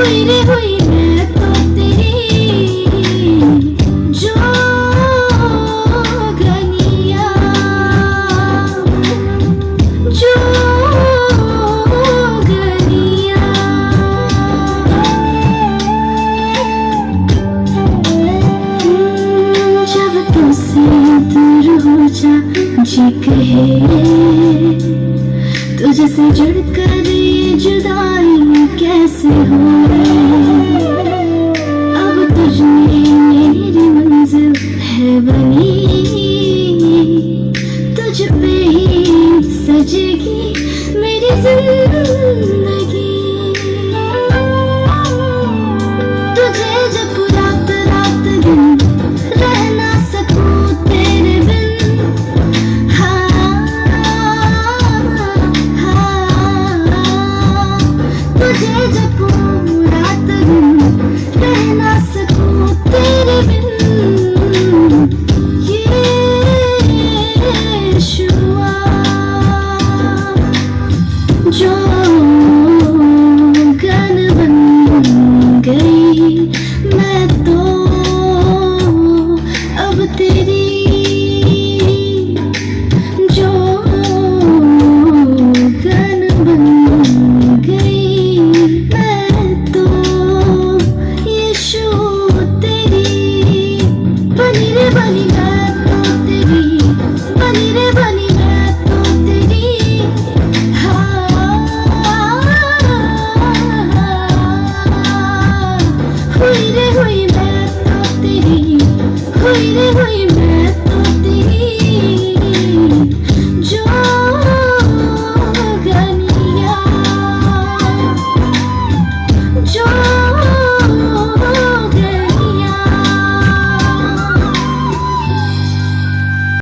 हुई रे हुई मैं तो तेरी जोगनिया, जोगनिया। जब तुझसे दूर हो जा जी कहे, तुझसे जुड़कर ये जुदाई कैसे हो गई। अब तुझ में मेरी मंजिल है बनी, तुझ पे ही सजेगी मेरी जिंदगी। तुझे जब रात रात दिन रह ना सकूं तेरे बिन, तुझे जब रात दिन रह ना सकूं तेरे बिन, ये शुआ जो गन बन गई मैं तो अब तेरी, जो गन बन गई मैं तो यीशु तेरी। बनी रे बनी मैं तो तेरी, बनी रे बनी मैं तो तेरी। हुई रे हुई मैं तो तेरी